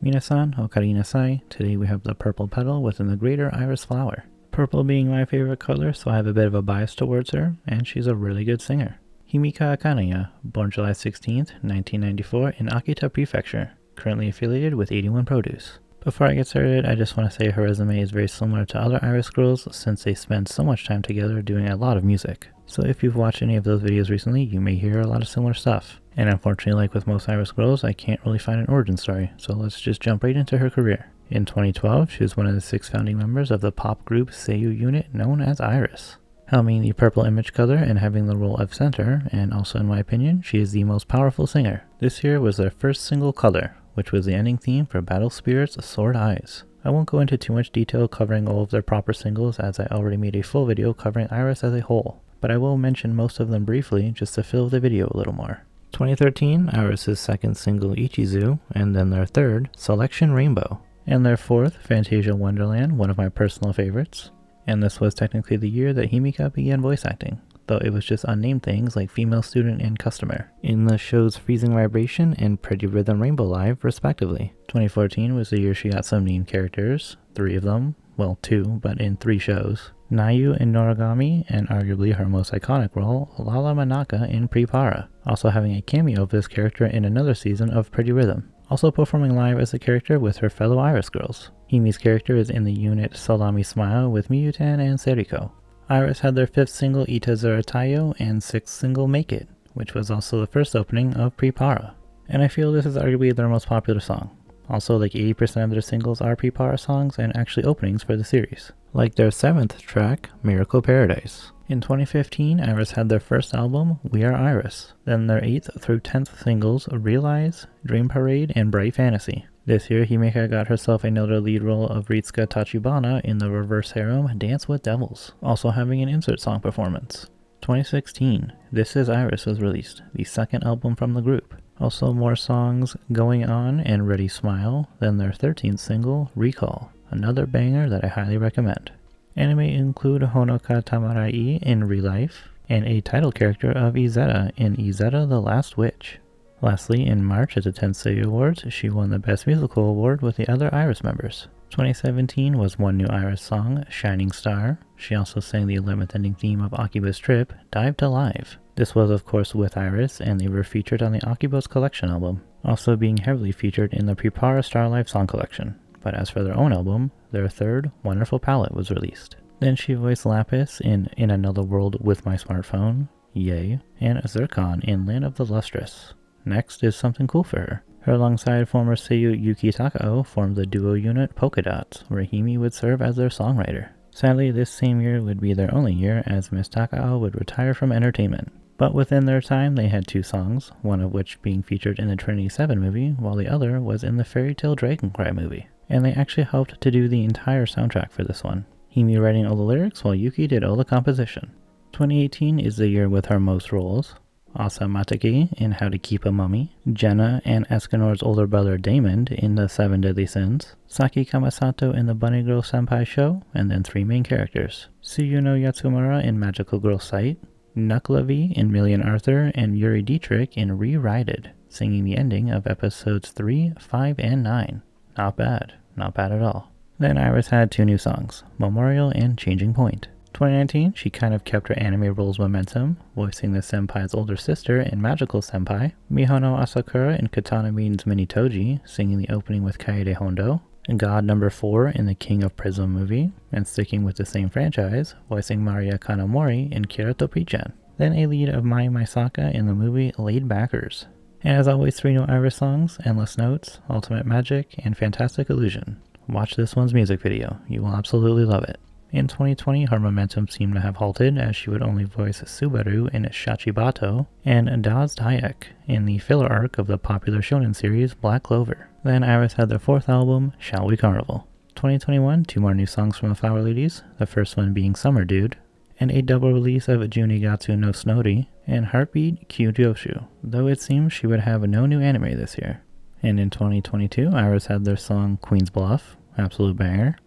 Minasan, okaree nasai. Today we have the purple petal within the greater iris flower. Purple being my favorite color, so I have a bit of a bias towards her, and she's a really good singer. Himika Akaneya, born July 16th, 1994 in Akita Prefecture, currently affiliated with 81 Produce. Before I get started, I just want to say her resume is very similar to other Iris girls since they spend so much time together doing a lot of music. So if you've watched any of those videos recently, you may hear a lot of similar stuff. And unfortunately, like with most Iris girls, I can't really find an origin story, so let's just jump right into her career. In 2012, she was one of the 6 founding members of the pop group Seiyu unit known as Iris. Helming the purple image color and having the role of center, and also in my opinion, she is the most powerful singer. This year was their first single color, which was the ending theme for Battle Spirit's Sword Eyes. I won't go into too much detail covering all of their proper singles as I already made a full video covering Iris as a whole, but I will mention most of them briefly just to fill the video a little more. 2013, Iris' second single Ichizu, and then their third, Selection Rainbow, and their fourth, Fantasia Wonderland, one of my personal favorites. And this was technically the year that Himika began voice acting, though it was just unnamed things like female student and customer, in the shows Freezing Vibration and Pretty Rhythm Rainbow Live, respectively. 2014 was the year she got some named characters, 3 of them, well 2, but in 3 shows. Nayu in Noragami, and arguably her most iconic role, Lala Manaka in Prepara, also having a cameo of this character in another season of Pretty Rhythm. Also performing live as a character with her fellow Iris girls. Himi's character is in the unit Salami Smile with Miyutan and Seriko. Iris had their 5th single Itazura Tayo and 6th single Make It, which was also the first opening of Prepara. And I feel this is arguably their most popular song. Also, like 80% of their singles are Prepara songs and actually openings for the series. Like their 7th track, Miracle Paradise. In 2015, Iris had their first album, We Are Iris. Then their 8th through 10th singles, Realize, Dream Parade, and Bright Fantasy. This year, Himika got herself another lead role of Ritsuka Tachibana in the reverse harem Dance with Devils, also having an insert song performance. 2016, This Is Iris was released, the second album from the group. Also more songs, Going On and Ready Smile, then their 13th single, Recall, another banger that I highly recommend. Anime include Honoka Tamarai in Real Life, and a title character of Izetta in Izetta the Last Witch. Lastly, in March at the 10th Seiyu Awards, she won the Best Musical Award with the other Iris members. 2017 was one new Iris song, Shining Star. She also sang the 11th ending theme of Akiba's trip, Dive to Live. This was of course with Iris, and they were featured on the Akiba's Collection album, also being heavily featured in the Prepara Star Life song collection. But as for their own album, their 3rd, Wonderful Palette, was released. Then she voiced Lapis in Another World with My Smartphone, Yay, and Zircon in Land of the Lustrous. Next is something cool for her. Her alongside former Seiyu Yuki Takao formed the duo unit Polka Dots, where Himi would serve as their songwriter. Sadly, this same year would be their only year as Miss Takao would retire from entertainment. But within their time, they had 2 songs, one of which being featured in the Trinity 7 movie, while the other was in the Fairy Tale Dragon Cry movie. And they actually helped to do the entire soundtrack for this one. Himi writing all the lyrics while Yuki did all the composition. 2018 is the year with her most roles. Asa Matake in How to Keep a Mummy, Jenna and Escanor's older brother Damon in The 7 Deadly Sins, Saki Kamasato in the Bunny Girl Senpai show, and then 3 main characters. Tsuyuno Yatsumura in Magical Girl Sight, Nuclevi in Million Arthur, and Yuri Dietrich in Rewrited, singing the ending of episodes 3, 5, and 9. Not bad at all. Then Iris had 2 new songs, Memorial and Changing Point. 2019, she kind of kept her anime roles momentum, voicing the senpai's older sister in Magical Senpai, Mihono Asakura in Katana Means Mini Toji, singing the opening with Kaede Hondo, and God Number 4 in the King of Prism movie, and sticking with the same franchise, voicing Maria Kanamori in Kirato Pichan. Then a lead of Mai Maisaka in the movie Laid Backers. And as always, 3 new Iris songs, Endless Notes, Ultimate Magic, and Fantastic Illusion. Watch this one's music video, you will absolutely love it. In 2020, her momentum seemed to have halted as she would only voice Subaru in Shachibato and Daz Dayak in the filler arc of the popular shonen series Black Clover. Then Iris had their 4th album, Shall We Carnival. 2021, 2 more new songs from the Flower Ladies, the first one being Summer Dude, and a double release of Junigatsu no Snori and Heartbeat Kyujoshu, though it seems she would have no new anime this year. And in 2022, Iris had their song Queen's Bluff, absolute banger.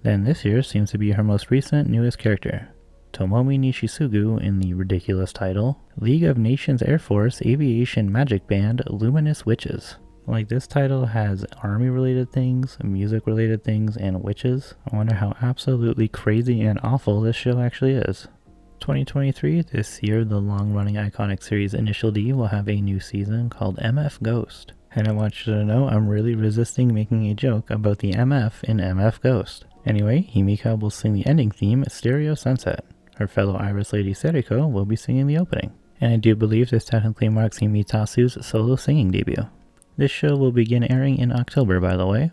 Then this year seems to be her most recent newest character, Tomomi Nishisugu in the ridiculous title, League of Nations Air Force Aviation Magic Band Luminous Witches. Like, this title has army related things, music related things, and witches. I wonder how absolutely crazy and awful this show actually is. 2023, this year, the long-running iconic series Initial D will have a new season called MF Ghost. And I want you to know I'm really resisting making a joke about the MF in MF Ghost. Anyway, Himika will sing the ending theme Stereo Sunset. Her fellow Iris lady Seriko will be singing the opening. And I do believe this technically marks Himitasu's solo singing debut. This show will begin airing in October, by the way.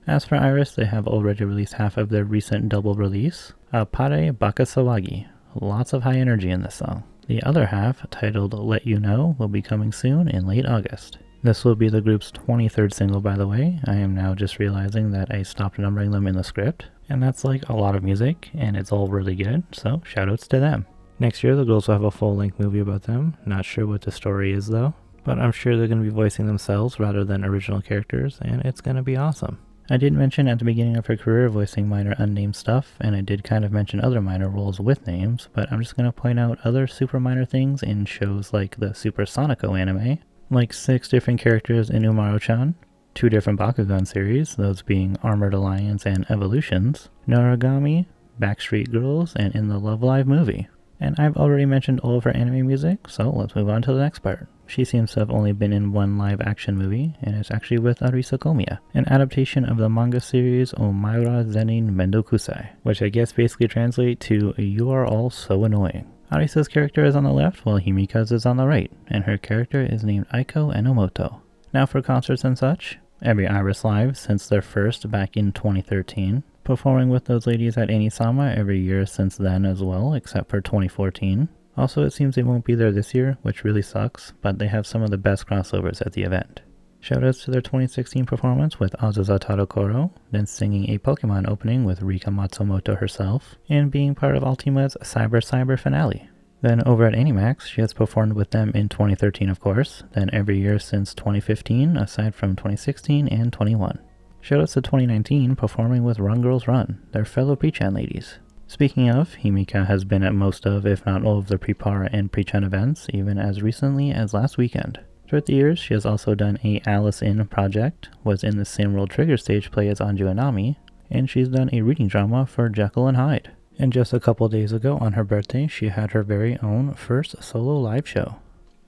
As for Iris, they have already released half of their recent double release, Pare Bakasawagi. Lots of high energy in this song. The other half, titled Let You Know, will be coming soon in late August. This will be the group's 23rd single, by the way. I am now just realizing that I stopped numbering them in the script, and that's like a lot of music, and it's all really good, so shoutouts to them. Next year, the girls will have a full-length movie about them. Not sure what the story is, though. But I'm sure they're going to be voicing themselves rather than original characters, and it's going to be awesome. I did mention at the beginning of her career voicing minor unnamed stuff, and I did kind of mention other minor roles with names, but I'm just going to point out other super minor things in shows like the Super Sonico anime, like 6 different characters in Umaru-chan, 2 different Bakugan series, those being Armored Alliance and Evolutions, Noragami, Backstreet Girls, and in the Love Live movie. And I've already mentioned all of her anime music, so let's move on to the next part. She seems to have only been in one live-action movie, and it's actually with Arisa Komiya, an adaptation of the manga series Omaira Zenin Mendokusai, which I guess basically translates to You Are All So Annoying. Arisa's character is on the left, while Himika's is on the right, and her character is named Aiko Enomoto. Now for concerts and such, every Iris Live since their first back in 2013, performing with those ladies at Anisama every year since then as well, except for 2014. Also, it seems they won't be there this year, which really sucks, but they have some of the best crossovers at the event. Shoutouts to their 2016 performance with Azusa Tadokoro, then singing a Pokemon opening with Rika Matsumoto herself, and being part of Ultima's Cyber finale. Then over at Animax, she has performed with them in 2013 of course, then every year since 2015, aside from 2016 and 21. Shoutouts to 2019 performing with Run Girls Run, their fellow Pre-Chan ladies. Speaking of, Himika has been at most of, if not all of the Prepara and Pre-Chan events, even as recently as last weekend. Throughout the years, she has also done a Alice In project, was in the Same World Trigger stage play as Anju Anami, and she's done a reading drama for Jekyll and Hyde. And just a couple days ago, on her birthday, she had her very own first solo live show.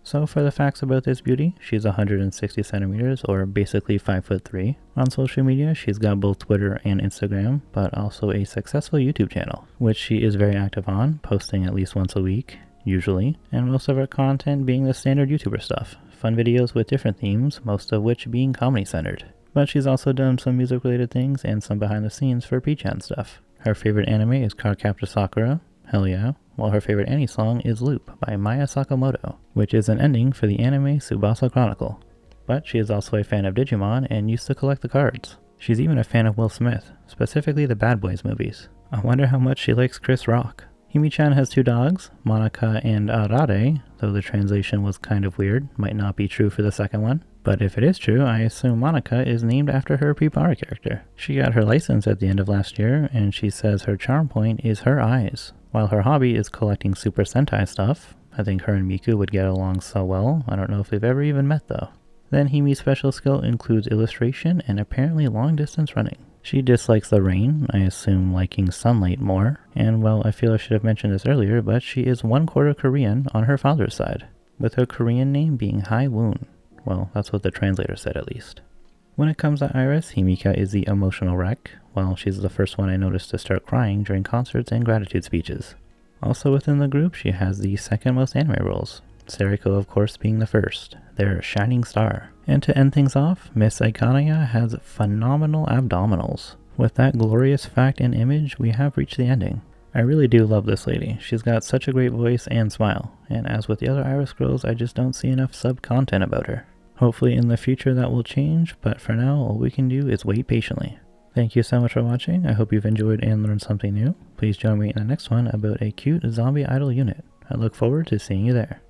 So for the facts about this beauty, she's 160 centimeters, or basically 5'3". On social media, she's got both Twitter and Instagram, but also a successful YouTube channel, which she is very active on, posting at least once a week, usually, and most of her content being the standard YouTuber stuff, fun videos with different themes, most of which being comedy-centered. But she's also done some music-related things and some behind-the-scenes for P-chan stuff. Her favorite anime is Cardcaptor Sakura, hell yeah, while her favorite Annie song is Loop by Maya Sakamoto, which is an ending for the anime Tsubasa Chronicle. But she is also a fan of Digimon and used to collect the cards. She's even a fan of Will Smith, specifically the Bad Boys movies. I wonder how much she likes Chris Rock. Himi-chan has 2 dogs, Monica and Arare, though the translation was kind of weird, might not be true for the second one. But if it is true, I assume Monica is named after her Prepara character. She got her license at the end of last year, and she says her charm point is her eyes. While her hobby is collecting Super Sentai stuff. I think her and Miku would get along so well. I don't know if they've ever even met though. Then Himi's special skill includes illustration and apparently long distance running. She dislikes the rain, I assume liking sunlight more. And well, I feel I should have mentioned this earlier, but she is 1/4 Korean on her father's side, with her Korean name being Hai Woon. Well, that's what the translator said at least. When it comes to Iris, Himika is the emotional wreck. Well, she's the first one I noticed to start crying during concerts and gratitude speeches. Also within the group, she has the second most anime roles, Seriko of course being the first, their shining star. And to end things off, Miss Akaneya has phenomenal abdominals. With that glorious fact and image, we have reached the ending. I really do love this lady. She's got such a great voice and smile, and as with the other Iris girls, I just don't see enough sub-content about her. Hopefully in the future that will change, but for now, all we can do is wait patiently. Thank you so much for watching. I hope you've enjoyed and learned something new. Please join me in the next one about a cute zombie idol unit. I look forward to seeing you there.